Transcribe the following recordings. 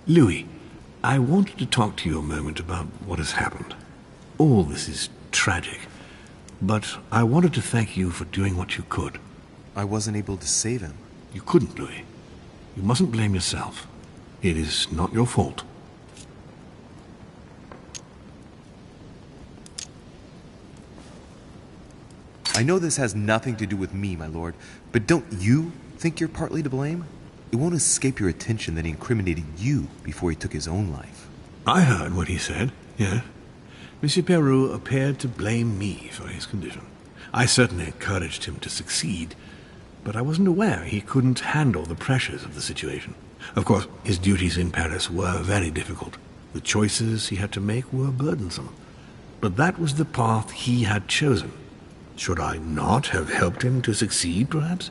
Louis, I wanted to talk to you a moment about what has happened. All this is tragic, but I wanted to thank you for doing what you could. I wasn't able to save him. You couldn't, Louis. You mustn't blame yourself. It is not your fault. I know this has nothing to do with me, my lord, but don't you think you're partly to blame? It won't escape your attention that he incriminated you before he took his own life. I heard what he said, yes. Monsieur Peru appeared to blame me for his condition. I certainly encouraged him to succeed, but I wasn't aware he couldn't handle the pressures of the situation. Of course, his duties in Paris were very difficult. The choices he had to make were burdensome. But that was the path he had chosen. Should I not have helped him to succeed, perhaps?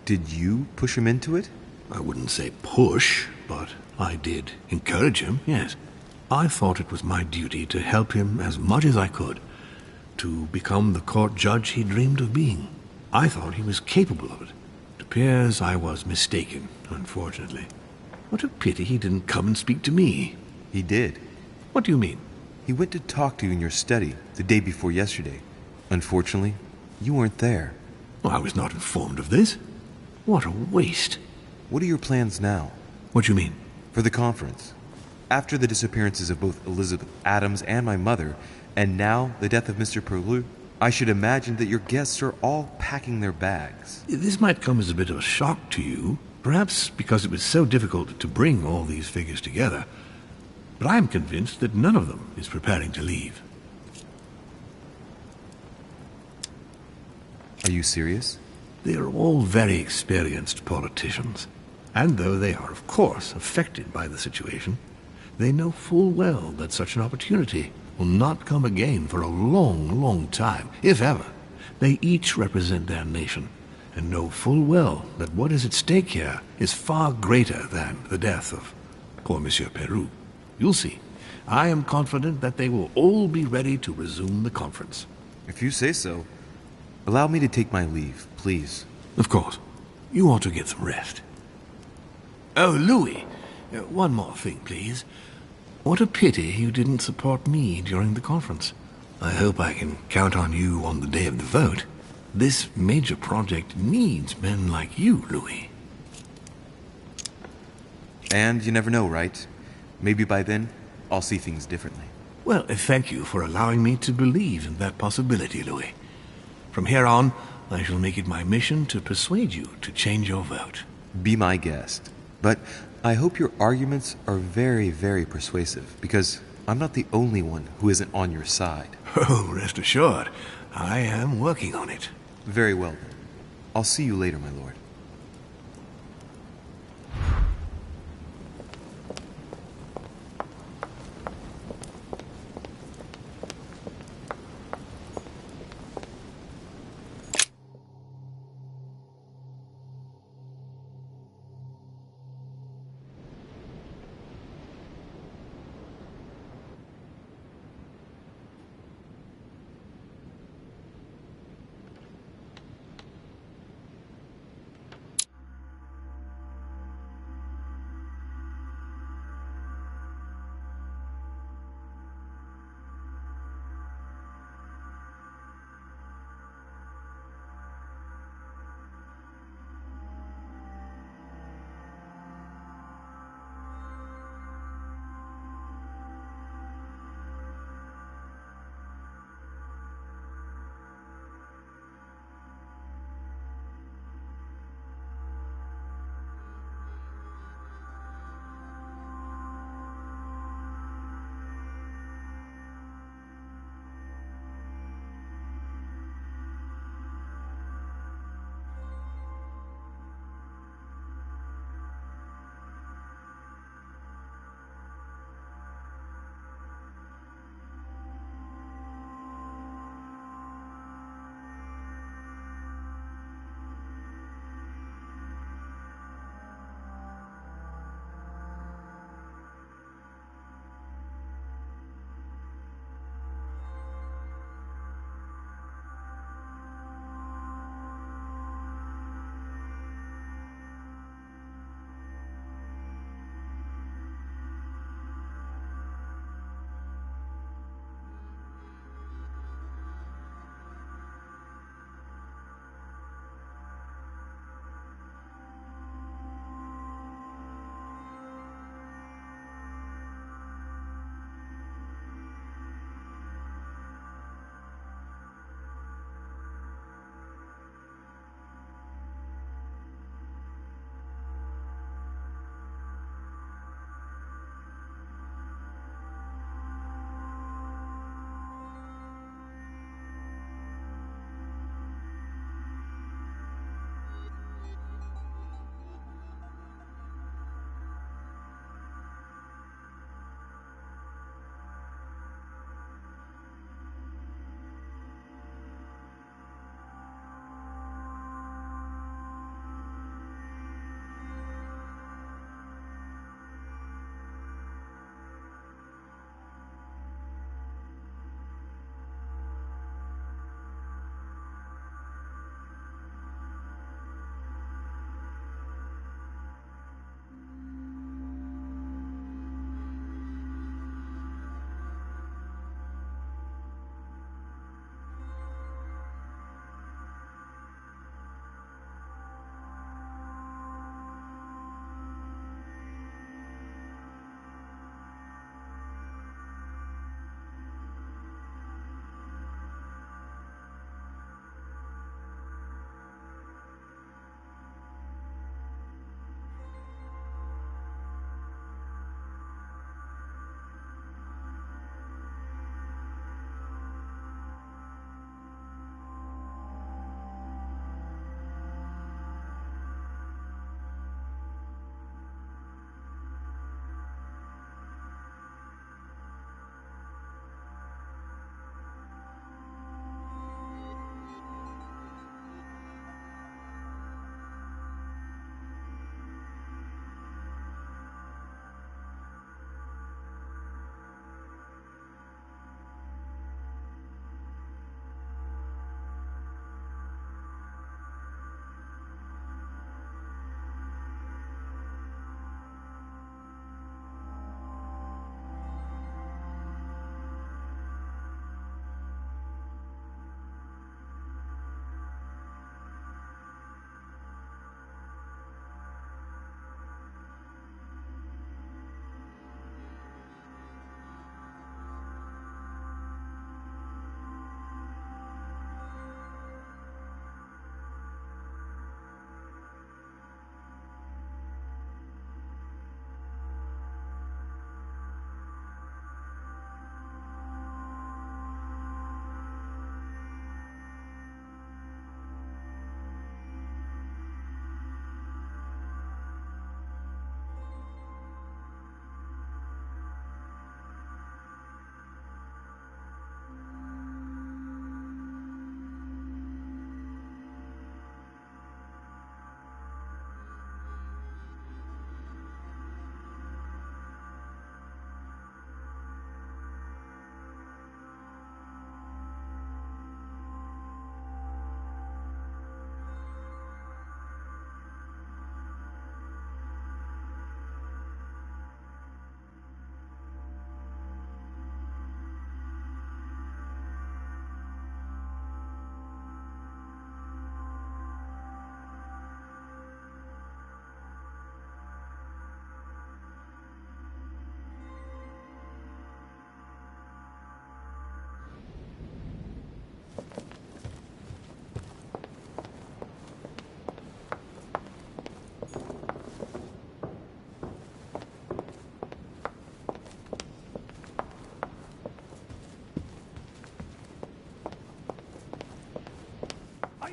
Did you push him into it? I wouldn't say push, but I did encourage him, yes. I thought it was my duty to help him as much as I could, to become the court judge he dreamed of being. I thought he was capable of it. It appears I was mistaken, unfortunately. What a pity he didn't come and speak to me. He did. What do you mean? He went to talk to you in your study the day before yesterday. Unfortunately, you weren't there. Well, I was not informed of this. What a waste. What are your plans now? What do you mean? For the conference. After the disappearances of both Elizabeth Adams and my mother, and now the death of Mr. Peru, I should imagine that your guests are all packing their bags. This might come as a bit of a shock to you, perhaps because it was so difficult to bring all these figures together. But I am convinced that none of them is preparing to leave. Are you serious? They are all very experienced politicians, and though they are, of course, affected by the situation, they know full well that such an opportunity will not come again for a long, long time, if ever. They each represent their nation, and know full well that what is at stake here is far greater than the death of poor Monsieur Peru. You'll see. I am confident that they will all be ready to resume the conference. If you say so. Allow me to take my leave, please. Of course. You ought to get some rest. Oh, Louis, one more thing, please. What a pity you didn't support me during the conference. I hope I can count on you on the day of the vote. This major project needs men like you, Louis. And you never know, right? Maybe by then, I'll see things differently. Well, thank you for allowing me to believe in that possibility, Louis. From here on, I shall make it my mission to persuade you to change your vote. Be my guest. But I hope your arguments are very, very persuasive, because I'm not the only one who isn't on your side. Oh, rest assured, I am working on it. Very well, then. I'll see you later, my lord.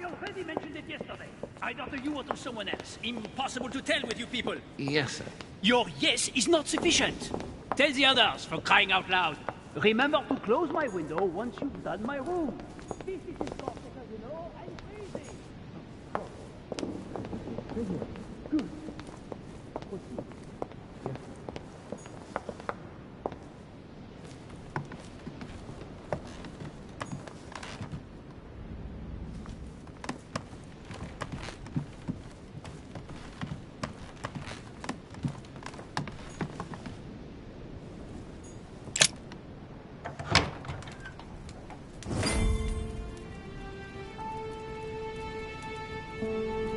already mentioned it yesterday. Either to you or to someone else. Impossible to tell with you people. Yes, sir. Your yes is not sufficient. Tell the others, for crying out loud. Remember to close my window once you've done my room. This is important, you know. I'm crazy. Good.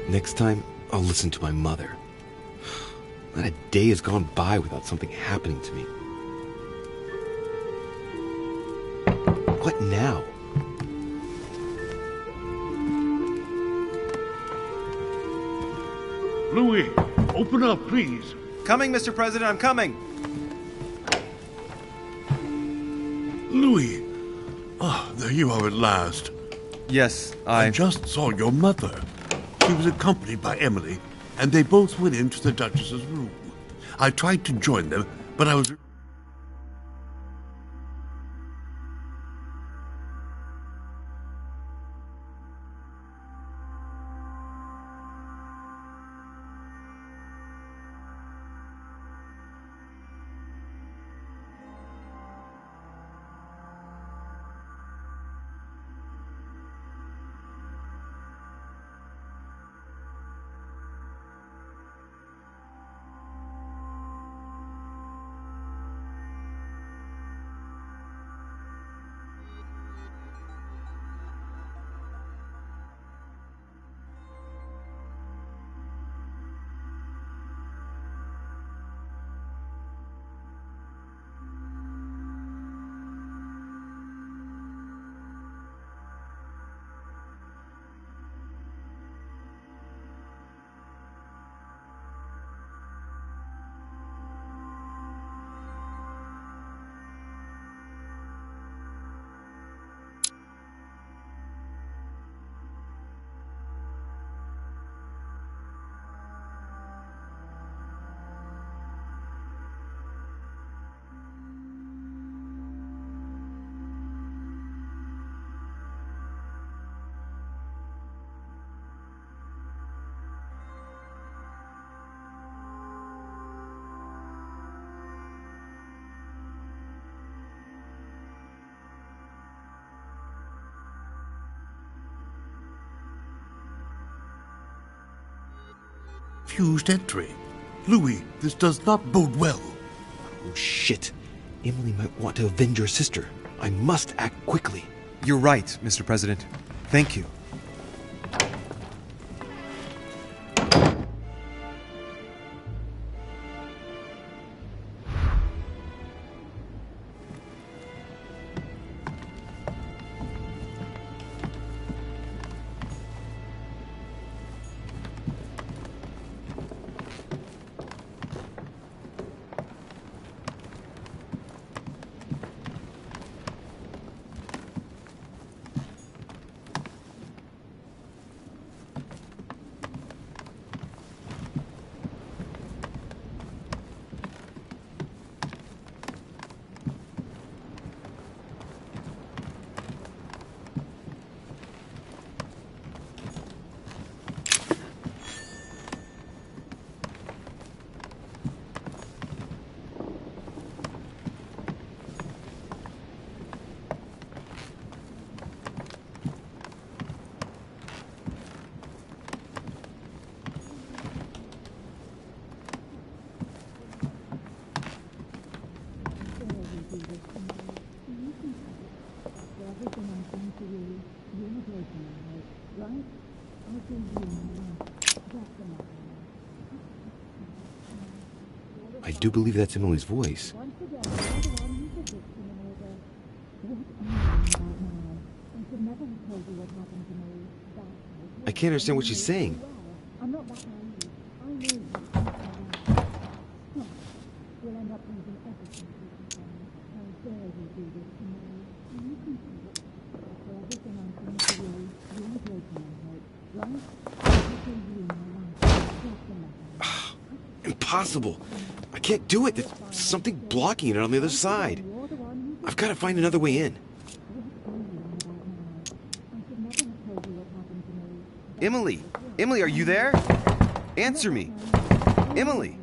Next time, I'll listen to my mother. Not a day has gone by without something happening to me. What now? Louis, open up, please. Coming, Mr. President, I'm coming! Louis. Ah, there you are at last. Yes, I just saw your mother. She was accompanied by Emily, and they both went into the Duchess's room. I tried to join them, but I was... Fused entry. Louis, this does not bode well. Oh, shit. Emily might want to avenge her sister. I must act quickly. You're right, Mr. President. Thank you. I do believe that's Emily's voice. I can't understand what she's saying. Impossible. I can't do it. There's something blocking it on the other side. I've got to find another way in. Emily! Emily, are you there? Answer me! Emily!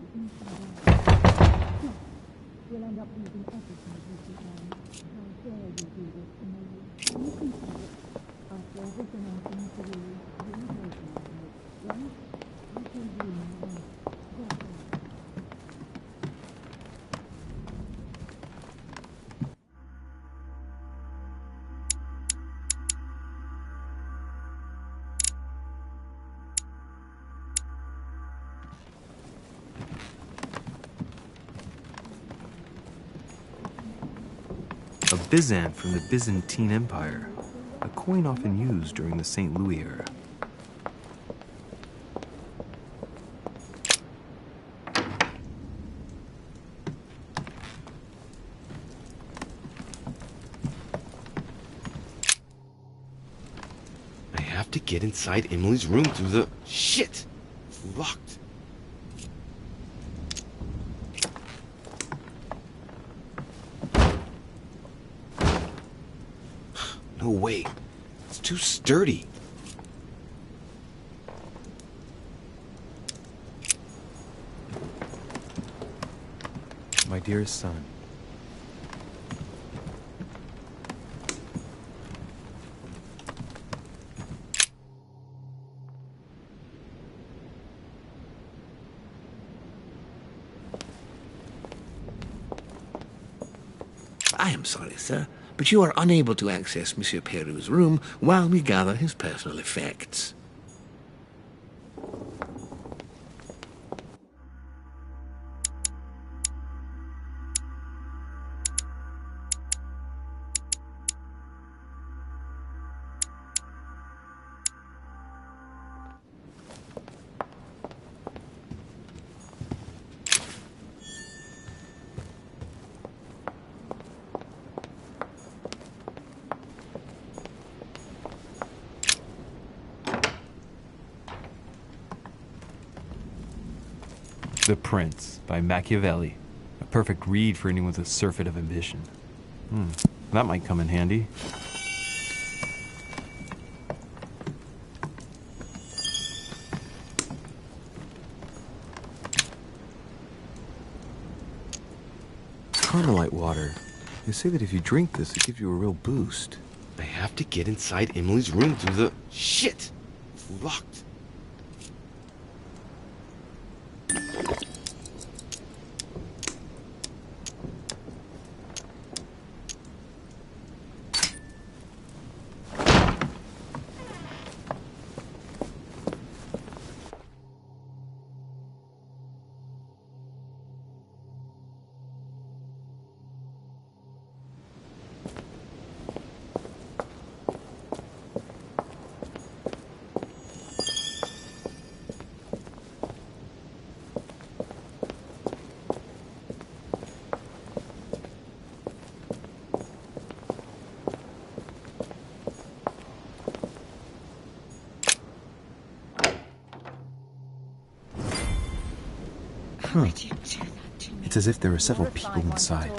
A Byzant from the Byzantine Empire, a coin often used during the St. Louis era. I have to get inside Emily's room through the... Shit! It's locked. No way. It's too sturdy. My dearest son. I am sorry, sir, but you are unable to access Monsieur Peru's room while we gather his personal effects. The Prince by Machiavelli. A perfect read for anyone with a surfeit of ambition. That might come in handy. Carmelite water. They say that if you drink this, it gives you a real boost. I have to get inside Emily's room through the... Shit! It's locked. Did you do that to me? It's as if there are several people inside.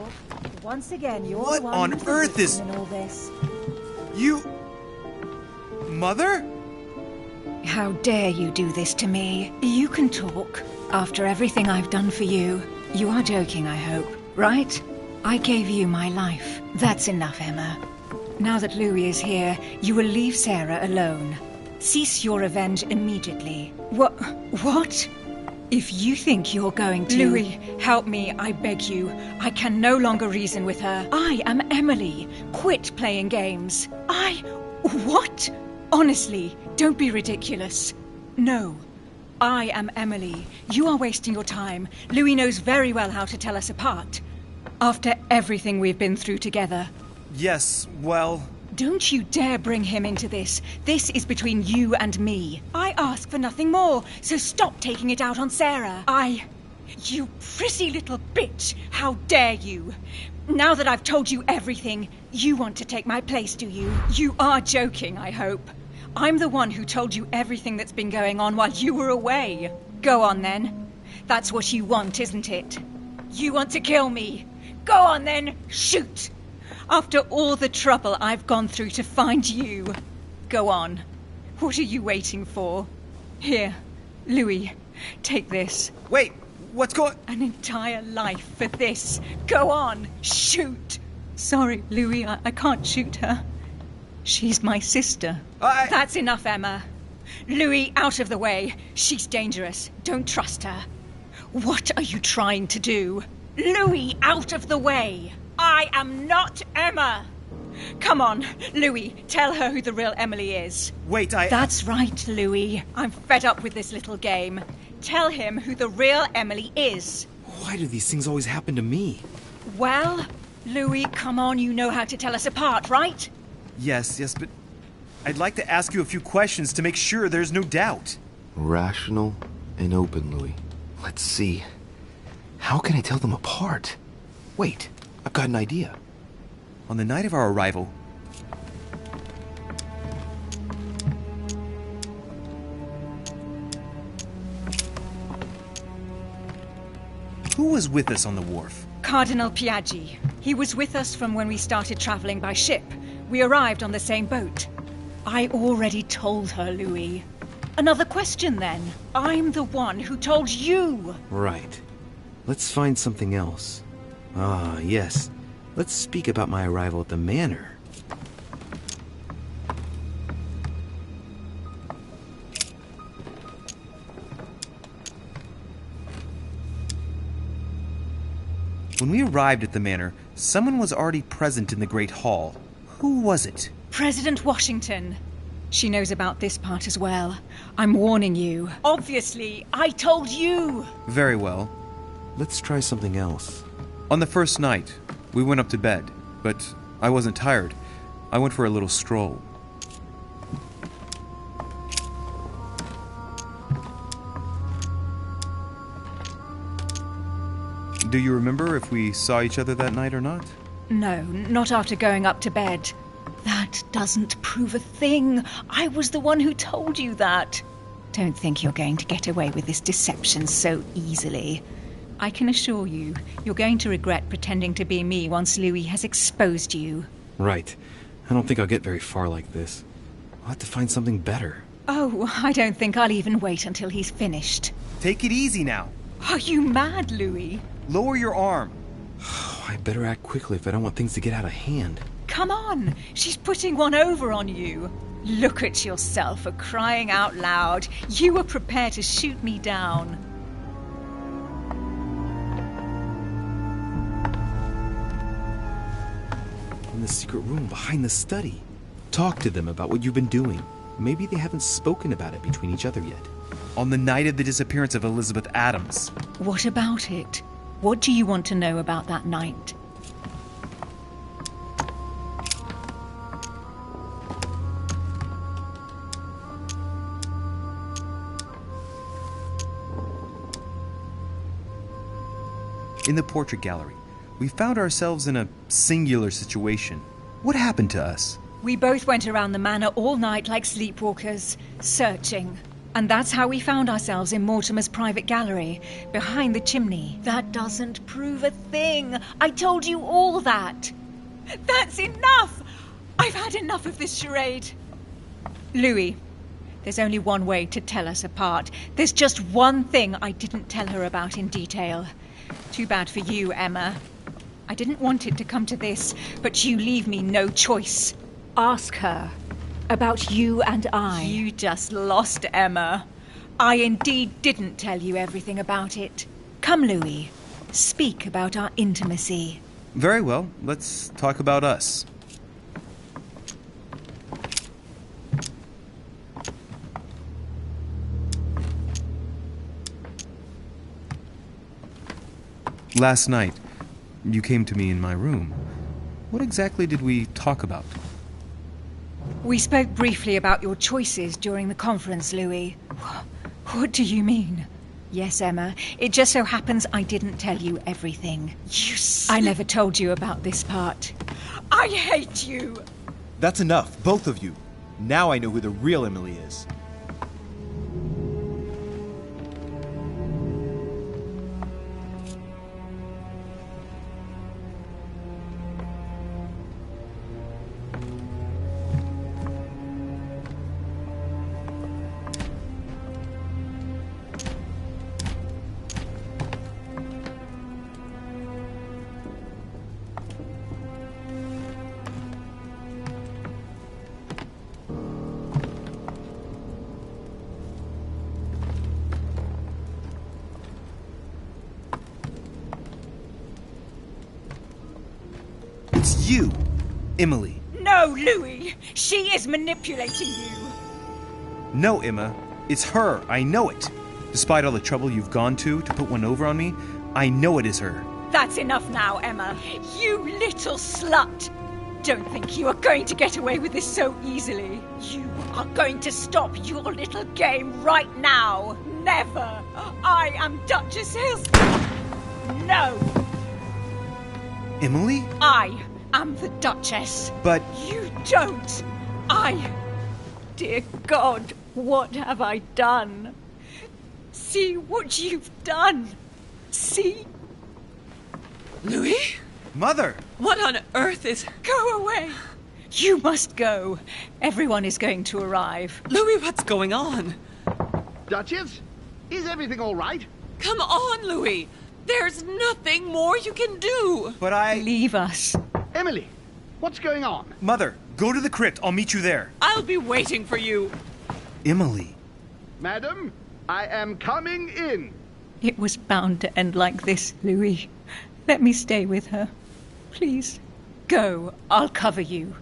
Once again, you're What the one on who's earth is- in all this. You... Mother? How dare you do this to me? You can talk. After everything I've done for you. You are joking, I hope, right? I gave you my life. That's enough, Emma. Now that Louis is here, you will leave Sarah alone. Cease your revenge immediately. What? If you think you're going to... Louis, help me, I beg you. I can no longer reason with her. I am Emily. Quit playing games. What? Honestly, don't be ridiculous. No. I am Emily. You are wasting your time. Louis knows very well how to tell us apart. After everything we've been through together. Yes, well... Don't you dare bring him into this. This is between you and me. I ask for nothing more, so stop taking it out on Sarah. You prissy little bitch! How dare you! Now that I've told you everything, you want to take my place, do you? You are joking, I hope. I'm the one who told you everything that's been going on while you were away. Go on then. That's what you want, isn't it? You want to kill me. Go on then, shoot! After all the trouble I've gone through to find you. Go on. What are you waiting for? Here, Louis, take this. Wait, what's going... An entire life for this. Go on, shoot! Sorry, Louis, I can't shoot her. She's my sister. That's enough, Emma. Louis, out of the way. She's dangerous. Don't trust her. What are you trying to do? Louis, out of the way. I am not Emma. Come on, Louis, tell her who the real Emily is. Wait, That's right, Louis. I'm fed up with this little game. Tell him who the real Emily is. Why do these things always happen to me? Well, Louis, come on, you know how to tell us apart, right? Yes, but I'd like to ask you a few questions to make sure there's no doubt. Rational and open, Louis. Let's see. How can I tell them apart? Wait, I've got an idea. On the night of our arrival, who was with us on the wharf? Cardinal Piaggi. He was with us from when we started traveling by ship. We arrived on the same boat. I already told her, Louis. Another question, then. I'm the one who told you. Right. Let's find something else. Ah, yes. Let's speak about my arrival at the manor. When we arrived at the manor, someone was already present in the Great Hall. Who was it? President Washington. She knows about this part as well. I'm warning you. Obviously, I told you. Very well. Let's try something else. On the first night, we went up to bed, but I wasn't tired. I went for a little stroll. Do you remember if we saw each other that night or not? No, not after going up to bed. That doesn't prove a thing. I was the one who told you that. Don't think you're going to get away with this deception so easily. I can assure you, you're going to regret pretending to be me once Louis has exposed you. Right. I don't think I'll get very far like this. I'll have to find something better. Oh, I don't think I'll even wait until he's finished. Take it easy now. Are you mad, Louis? Lower your arm. I better act quickly if I don't want things to get out of hand. Come on, she's putting one over on you. Look at yourself for crying out loud. You were prepared to shoot me down. In the secret room behind the study. Talk to them about what you've been doing. Maybe they haven't spoken about it between each other yet. On the night of the disappearance of Elizabeth Adams. What about it? What do you want to know about that night? In the portrait gallery, we found ourselves in a singular situation. What happened to us? We both went around the manor all night like sleepwalkers, searching. And that's how we found ourselves in Mortimer's private gallery, behind the chimney. That doesn't prove a thing. I told you all that. That's enough! I've had enough of this charade. Louis, there's only one way to tell us apart. There's just one thing I didn't tell her about in detail. Too bad for you, Emma. I didn't want it to come to this, but you leave me no choice. Ask her about you and I. You just lost, Emma. I indeed didn't tell you everything about it. Come, Louis. Speak about our intimacy. Very well, let's talk about us. Last night, you came to me in my room. What exactly did we talk about? We spoke briefly about your choices during the conference, Louis. What do you mean? Yes, Emma. It just so happens I didn't tell you everything. I never told you about this part. I hate you! That's enough, both of you. Now I know who the real Emily is. It's you, Emily. No, Louis! She is manipulating you! No, Emma. It's her. I know it. Despite all the trouble you've gone to put one over on me, I know it is her. That's enough now, Emma. You little slut! Don't think you are going to get away with this so easily. You are going to stop your little game right now. Never! I am Duchess Hills. No! Emily? I am the Duchess. But... You don't. Dear God, what have I done? See what you've done. See? Louis? Mother! What on earth is... Go away. You must go. Everyone is going to arrive. Louis, what's going on? Duchess? Is everything all right? Come on, Louis. There's nothing more you can do. But I... Leave us. Emily, what's going on? Mother, go to the crypt. I'll meet you there. I'll be waiting for you. Emily. Madam, I am coming in. It was bound to end like this, Louis. Let me stay with her. Please. Go. I'll cover you.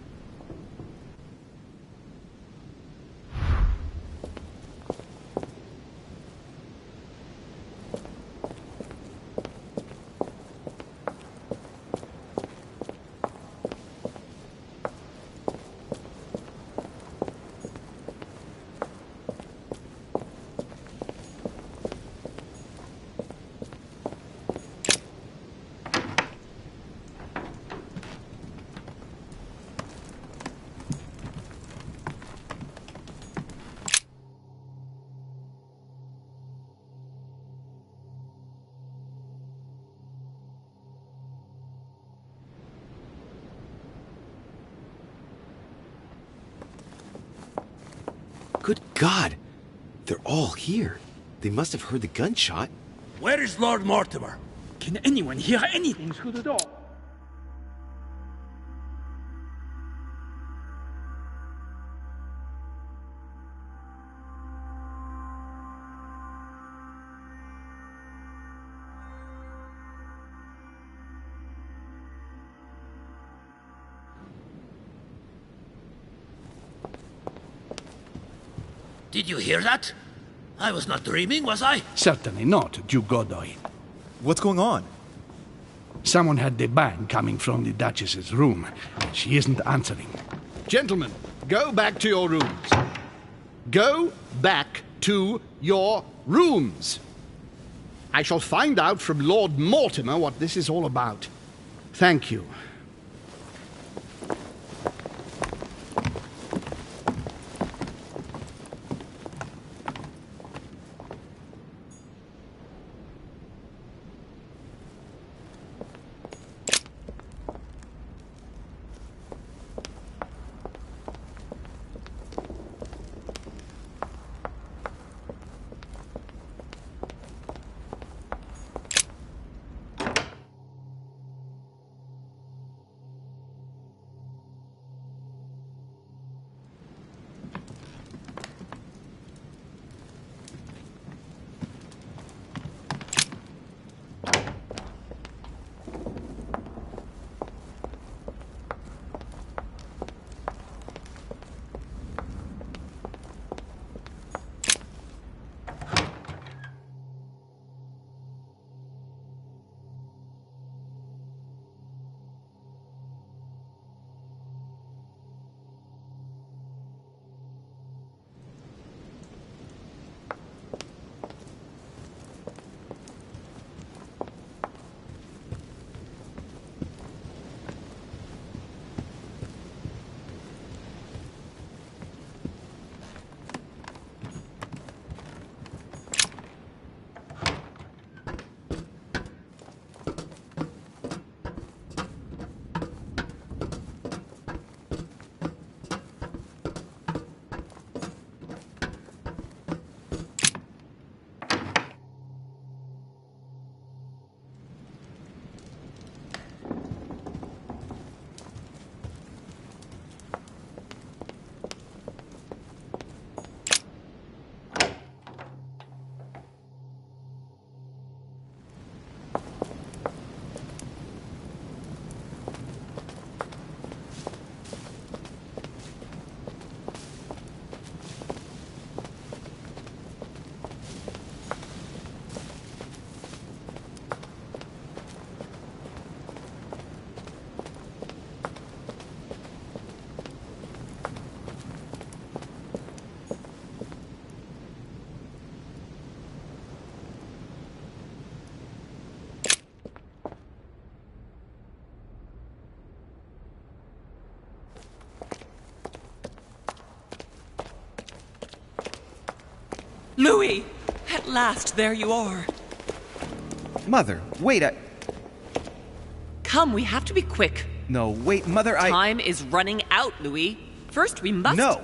Good God! They're all here. They must have heard the gunshot. Where is Lord Mortimer? Can anyone hear anything through the door? Did you hear that? I was not dreaming, was I? Certainly not, Duke Godoy. What's going on? Someone had the bang coming from the Duchess's room. She isn't answering. Gentlemen, go back to your rooms. Go back to your rooms. I shall find out from Lord Mortimer what this is all about. Thank you. Louis! At last, there you are. Mother, wait, Come, we have to be quick. No, wait, Mother, Time is running out, Louis. First, we must... No!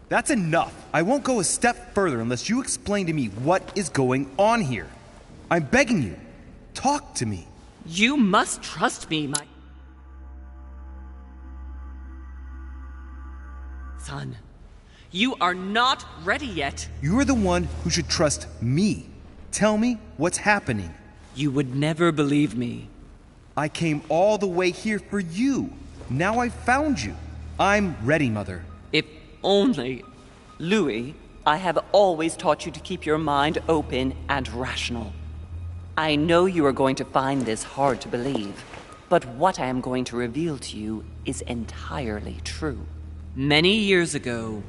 That's enough. I won't go a step further unless you explain to me what is going on here. I'm begging you. Talk to me. You must trust me, my... son. You are not ready yet. You're the one who should trust me. Tell me what's happening. You would never believe me. I came all the way here for you. Now I've found you. I'm ready, Mother. If only... Louis, I have always taught you to keep your mind open and rational. I know you are going to find this hard to believe, but what I am going to reveal to you is entirely true. Many years ago,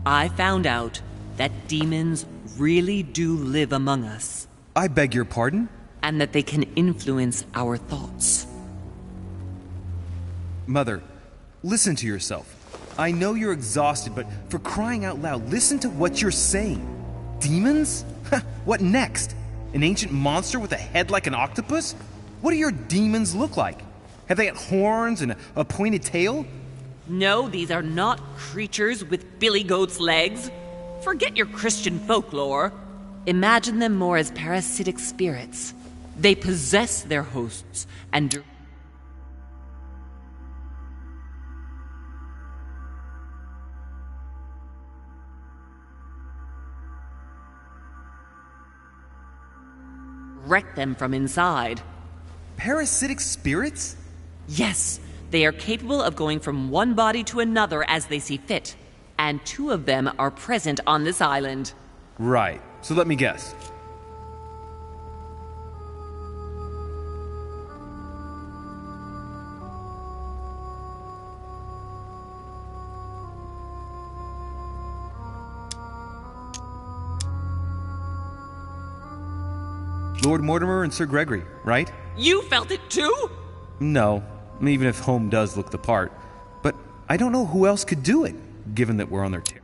I found out that demons really do live among us. I beg your pardon? And that they can influence our thoughts. Mother, listen to yourself. I know you're exhausted, but for crying out loud, listen to what you're saying. Demons? What next? An ancient monster with a head like an octopus? What do your demons look like? Have they got horns and a pointed tail? No, these are not creatures with billy goat's legs. Forget your Christian folklore. Imagine them more as parasitic spirits. They possess their hosts and... wreck them from inside. Parasitic spirits? Yes, they are capable of going from one body to another as they see fit. And 2 of them are present on this island. Right. So let me guess. Lord Mortimer and Sir Gregory, right? You felt it too? No, even if Home does look the part. But I don't know who else could do it, given that we're on their territory.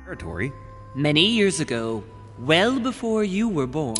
territory. Many years ago, well before you were born.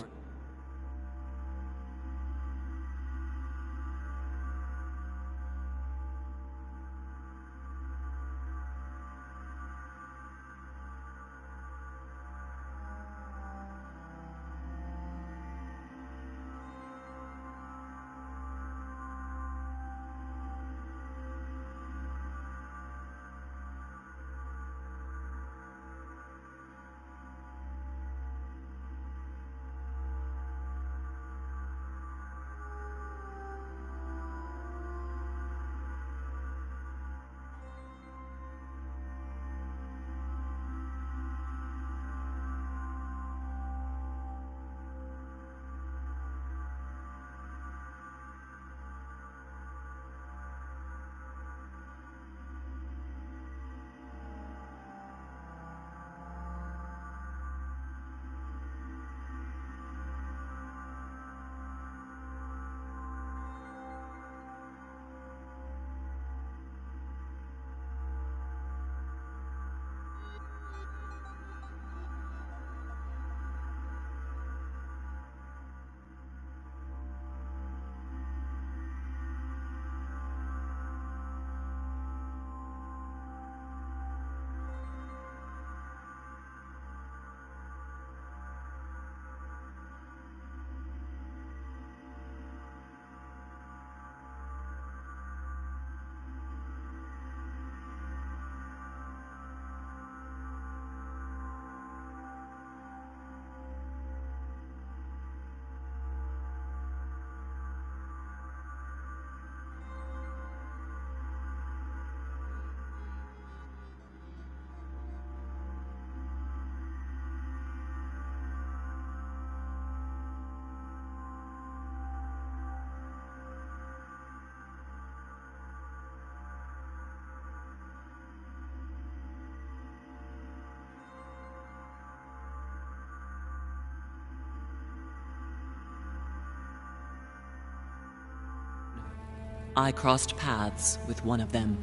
I crossed paths with one of them.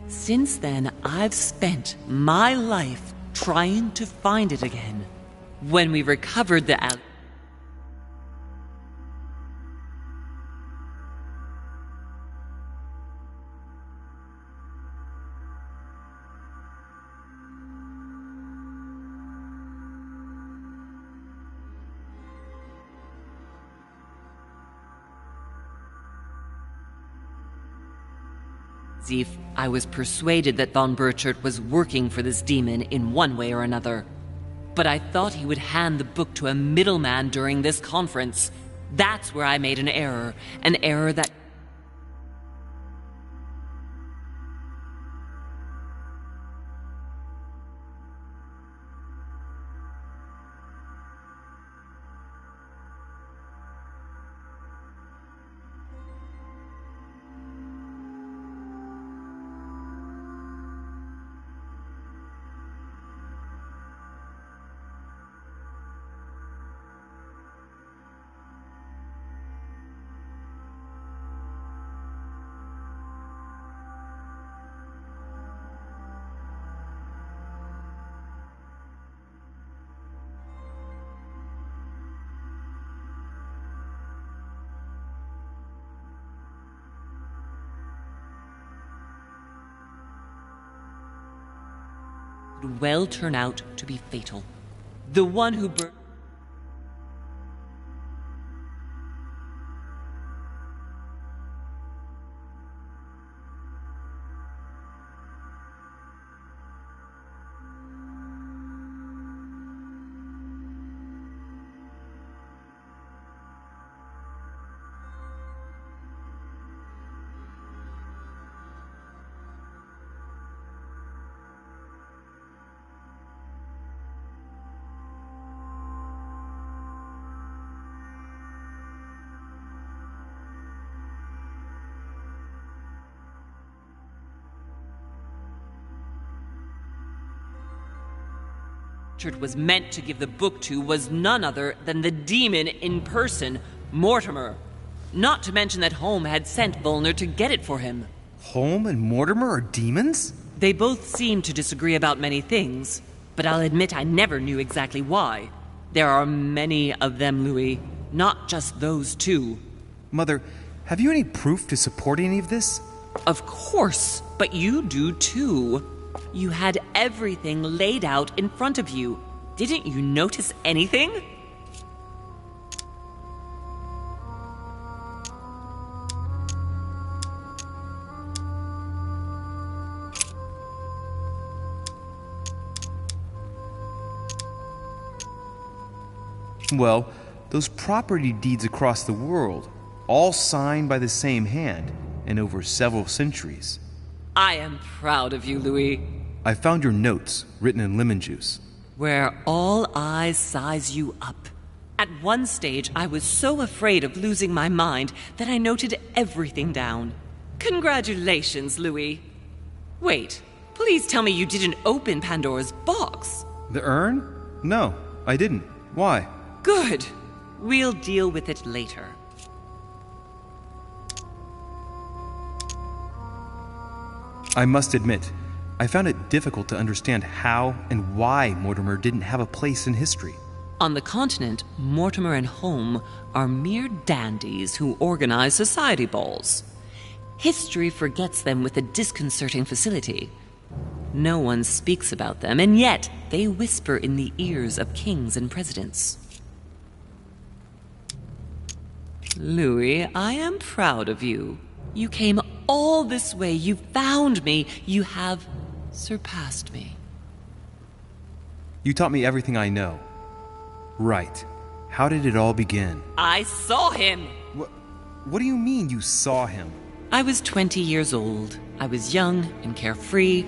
Since then, I've spent my life trying to find it again. When we recovered the I was persuaded that von Burchard was working for this demon in one way or another. But I thought he would hand the book to a middleman during this conference. That's where I made an error that... would well turn out to be fatal. The one who was meant to give the book to was none other than the demon in person, Mortimer. Not to mention that Holm had sent Volner to get it for him. Holm and Mortimer are demons? They both seem to disagree about many things, But I'll admit I never knew exactly why. There are many of them, Louis. Not just those two. Mother, have you any proof to support any of this? Of course, but you do too. You had everything laid out in front of you. Didn't you notice anything? Well, those property deeds across the world, all signed by the same hand, and over several centuries. I am proud of you, Louis. I found your notes, written in lemon juice. Where all eyes size you up. At one stage, I was so afraid of losing my mind that I noted everything down. Congratulations, Louis. Wait, please tell me you didn't open Pandora's box. The urn? No, I didn't. Why? Good. We'll deal with it later. I must admit, I found it difficult to understand how and why Mortimer didn't have a place in history. On the continent, Mortimer and Home are mere dandies who organize society balls. History forgets them with a disconcerting facility. No one speaks about them, and yet they whisper in the ears of kings and presidents. Louis, I am proud of you. You came all this way. You found me. You have surpassed me. You taught me everything I know. Right. How did it all begin? I saw him. What do you mean you saw him? I was 20 years old. I was young and carefree.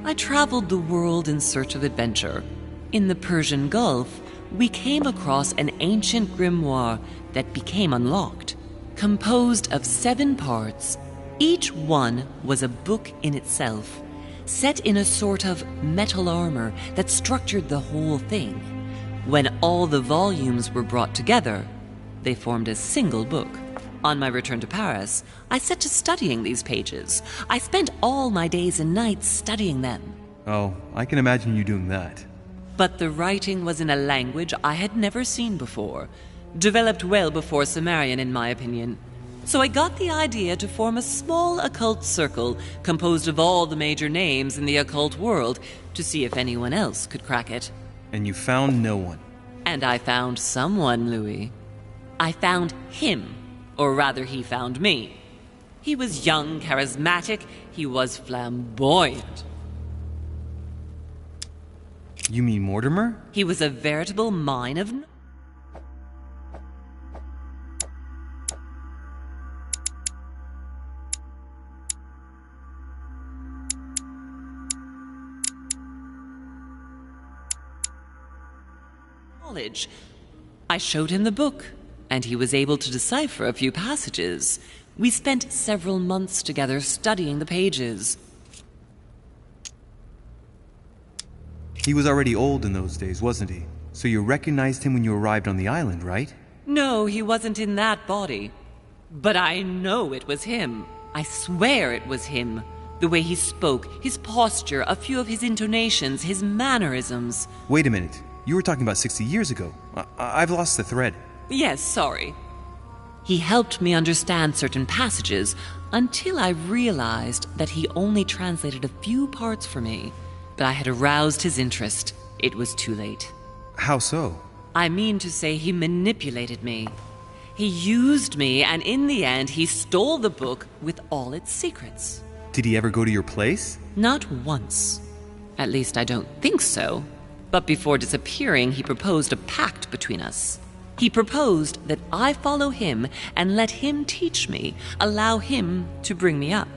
I traveled the world in search of adventure. In the Persian Gulf, we came across an ancient grimoire that became unlocked, composed of 7 parts. Each one was a book in itself, set in a sort of metal armor that structured the whole thing. When all the volumes were brought together, they formed a single book. On my return to Paris, I set to studying these pages. I spent all my days and nights studying them. Oh, I can imagine you doing that. But the writing was in a language I had never seen before, developed well before Sumerian, in my opinion. So I got the idea to form a small occult circle composed of all the major names in the occult world to see if anyone else could crack it. And you found no one. And I found someone, Louis. I found him. Or rather, he found me. He was young, charismatic. He was flamboyant. You mean Mortimer? He was a veritable mine of knowledge. I showed him the book, and he was able to decipher a few passages. We spent several months together studying the pages. He was already old in those days, wasn't he? So you recognized him when you arrived on the island, right? No, he wasn't in that body. But I know it was him. I swear it was him. The way he spoke, his posture, a few of his intonations, his mannerisms. Wait a minute. You were talking about 60 years ago. I've lost the thread. Yes, sorry. He helped me understand certain passages until I realized that he only translated a few parts for me. But I had aroused his interest. It was too late. How so? I mean to say he manipulated me. He used me, and in the end, he stole the book with all its secrets. Did he ever go to your place? Not once. At least I don't think so. But before disappearing, he proposed a pact between us. He proposed that I follow him and let him teach me, allow him to bring me up.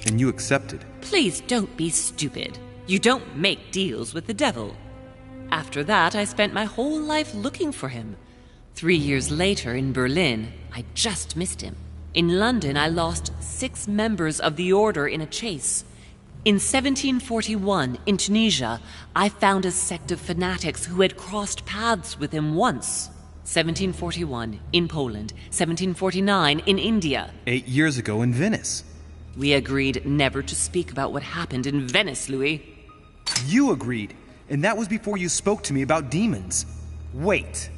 And you accepted? Please don't be stupid. You don't make deals with the devil. After that, I spent my whole life looking for him. 3 years later, in Berlin, I just missed him. In London, I lost 6 members of the order in a chase. In 1741, in Tunisia, I found a sect of fanatics who had crossed paths with him once. 1741, in Poland. 1749, in India. 8 years ago in Venice. We agreed never to speak about what happened in Venice, Louis. You agreed, and that was before you spoke to me about demons. Wait,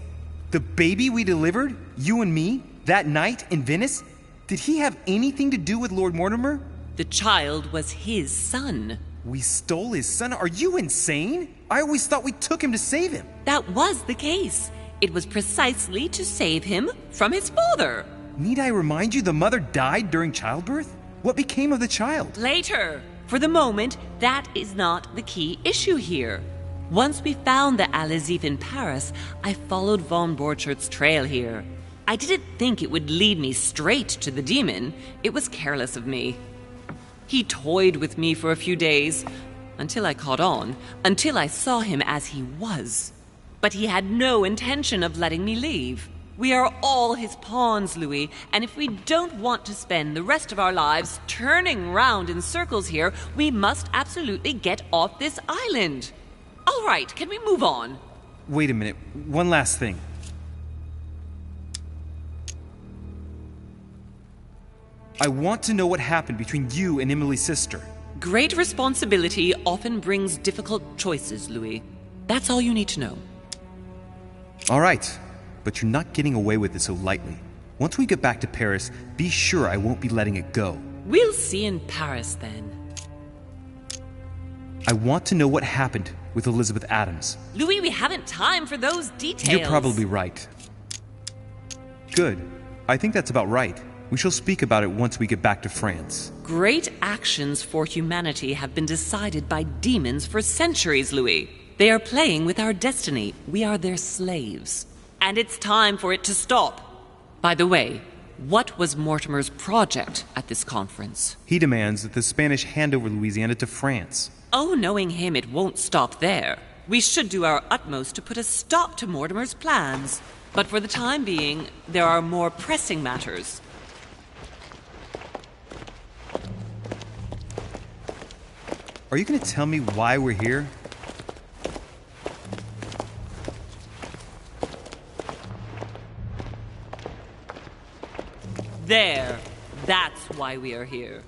the baby we delivered, you and me, that night in Venice, did he have anything to do with Lord Mortimer? The child was his son. We stole his son? Are you insane? I always thought we took him to save him. That was the case. It was precisely to save him from his father. Need I remind you the mother died during childbirth? What became of the child? Later. For the moment, that is not the key issue here. Once we found the Alizif in Paris, I followed von Borchardt's trail here. I didn't think it would lead me straight to the demon. It was careless of me. He toyed with me for a few days, until I caught on, until I saw him as he was. But he had no intention of letting me leave. We are all his pawns, Louis, and if we don't want to spend the rest of our lives turning round in circles here, we must absolutely get off this island. All right, can we move on? Wait a minute, one last thing. I want to know what happened between you and Emily's sister. Great responsibility often brings difficult choices, Louis. That's all you need to know. All right. But you're not getting away with it so lightly. Once we get back to Paris, be sure I won't be letting it go. We'll see in Paris, then. I want to know what happened with Elizabeth Adams. Louis, we haven't time for those details. You're probably right. Good. I think that's about right. We shall speak about it once we get back to France. Great actions for humanity have been decided by demons for centuries, Louis. They are playing with our destiny. We are their slaves. And it's time for it to stop. By the way, what was Mortimer's project at this conference? He demands that the Spanish hand over Louisiana to France. Oh, knowing him, it won't stop there. We should do our utmost to put a stop to Mortimer's plans. But for the time being, there are more pressing matters. Are you going to tell me why we're here? There. That's why we are here.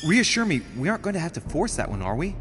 Reassure me, we aren't going to have to force that one, are we?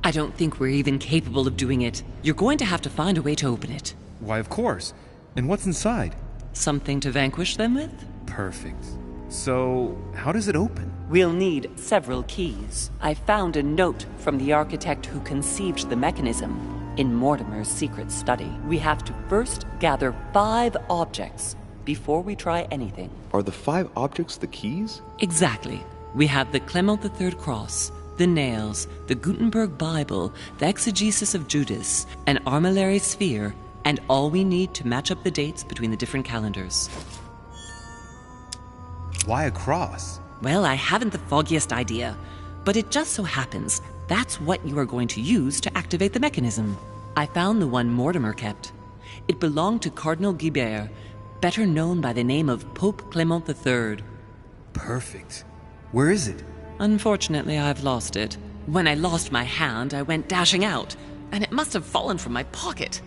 I don't think we're even capable of doing it. You're going to have to find a way to open it. Why, of course. And what's inside? Something to vanquish them with? Perfect. So, how does it open? We'll need several keys. I found a note from the architect who conceived the mechanism in Mortimer's secret study. We have to first gather 5 objects before we try anything. Are the 5 objects the keys? Exactly. We have the Clement III cross, the nails, the Gutenberg Bible, the exegesis of Judas, an armillary sphere, and all we need to match up the dates between the different calendars. Why a cross? Well, I haven't the foggiest idea, but it just so happens that's what you are going to use to activate the mechanism. I found the one Mortimer kept. It belonged to Cardinal Guibert, better known by the name of Pope Clement III. Perfect. Where is it? Unfortunately, I've lost it. When I lost my hand, I went dashing out, and it must have fallen from my pocket.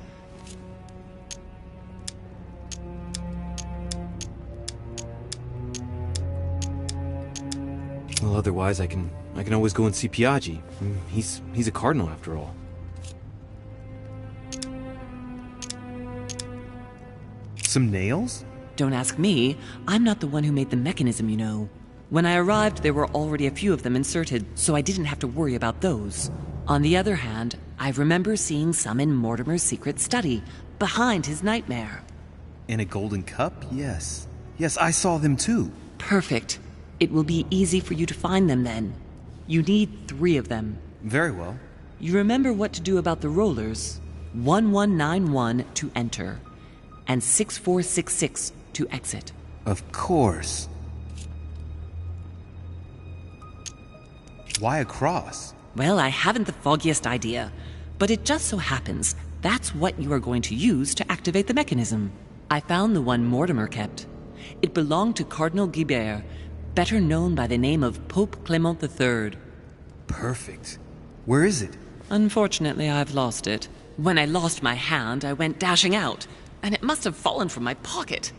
Well, otherwise I can always go and see Piaggi. He's a cardinal after all. Some nails? Don't ask me. I'm not the one who made the mechanism, you know. When I arrived, there were already a few of them inserted, so I didn't have to worry about those. On the other hand, I remember seeing some in Mortimer's secret study, behind his nightmare. In a golden cup? Yes. Yes, I saw them too. Perfect. It will be easy for you to find them then. You need 3 of them. Very well. You remember what to do about the rollers. 1191 to enter, and 6466 to exit. Of course. Why a cross? Well, I haven't the foggiest idea, but it just so happens that's what you are going to use to activate the mechanism. I found the one Mortimer kept. It belonged to Cardinal Guibert, better known by the name of Pope Clement III. Perfect. Where is it? Unfortunately, I've lost it. When I lost my hand, I went dashing out, and it must have fallen from my pocket.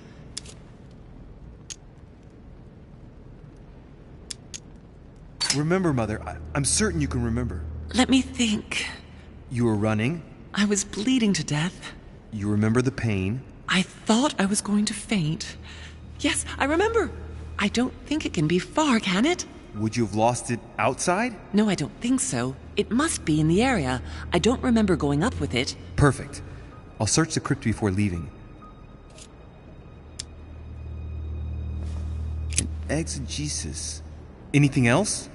Remember, Mother. I'm certain you can remember. Let me think. You were running. I was bleeding to death. You remember the pain. I thought I was going to faint. Yes, I remember. I don't think it can be far, can it? Would you have lost it outside? No, I don't think so. It must be in the area. I don't remember going up with it. Perfect. I'll search the crypt before leaving. An exegesis. Anything else?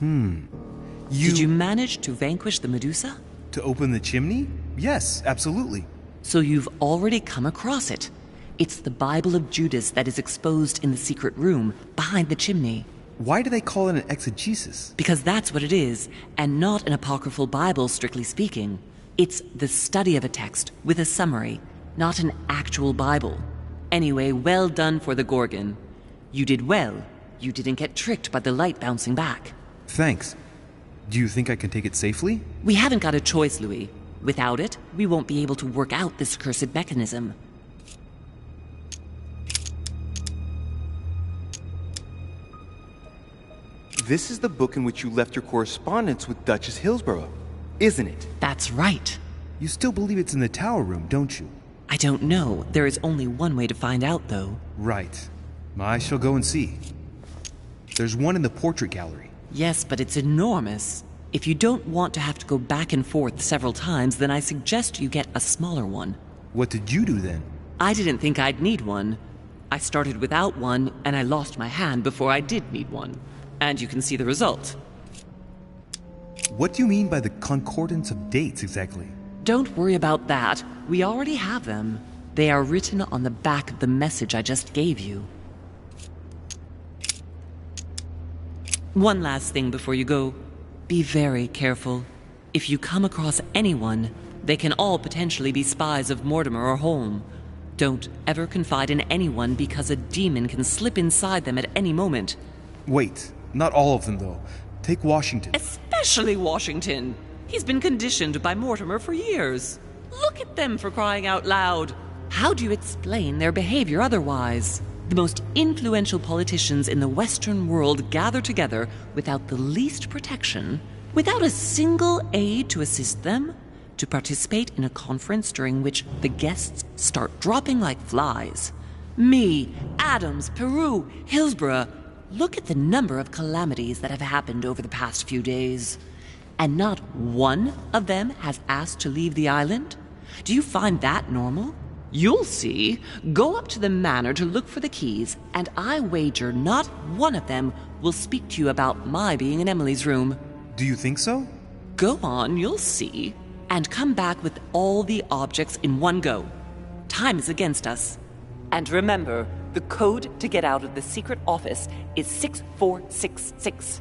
Did you manage to vanquish the Medusa? To open the chimney? Yes, absolutely. So you've already come across it. It's the Bible of Judas that is exposed in the secret room behind the chimney. Why do they call it an exegesis? Because that's what it is, and not an apocryphal Bible, strictly speaking. It's the study of a text with a summary, not an actual Bible. Anyway, well done for the Gorgon. You did well. You didn't get tricked by the light bouncing back. Thanks. Do you think I can take it safely? We haven't got a choice, Louis. Without it, we won't be able to work out this cursed mechanism. This is the book in which you left your correspondence with Duchess Hillsborough, isn't it? That's right. You still believe it's in the tower room, don't you? I don't know. There is only one way to find out, though. Right. I shall go and see. There's one in the portrait gallery. Yes, but it's enormous. If you don't want to have to go back and forth several times, then I suggest you get a smaller one. What did you do then? I didn't think I'd need one. I started without one, and I lost my hand before I did need one. And you can see the result. What do you mean by the concordance of dates, exactly? Don't worry about that. We already have them. They are written on the back of the message I just gave you. One last thing before you go. Be very careful. If you come across anyone, they can all potentially be spies of Mortimer or Holm. Don't ever confide in anyone because a demon can slip inside them at any moment. Wait, not all of them, though. Take Washington. Especially Washington. He's been conditioned by Mortimer for years. Look at them, for crying out loud. How do you explain their behavior otherwise? The most influential politicians in the Western world gather together without the least protection, without a single aid to assist them, to participate in a conference during which the guests start dropping like flies. Me, Adams, Peru, Hillsborough. Look at the number of calamities that have happened over the past few days. And not one of them has asked to leave the island? Do you find that normal? You'll see. Go up to the manor to look for the keys, and I wager not one of them will speak to you about my being in Emily's room. Do you think so? Go on, you'll see. And come back with all the objects in one go. Time is against us. And remember, the code to get out of the secret office is 6466.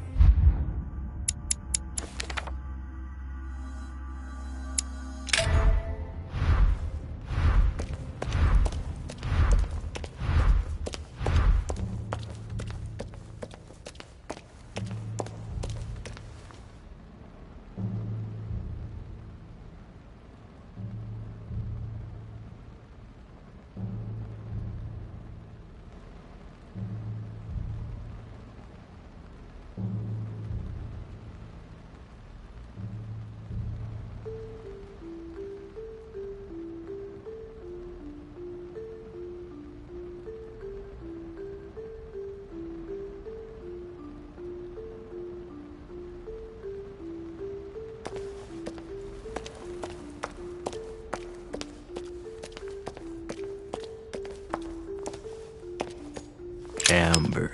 Amber.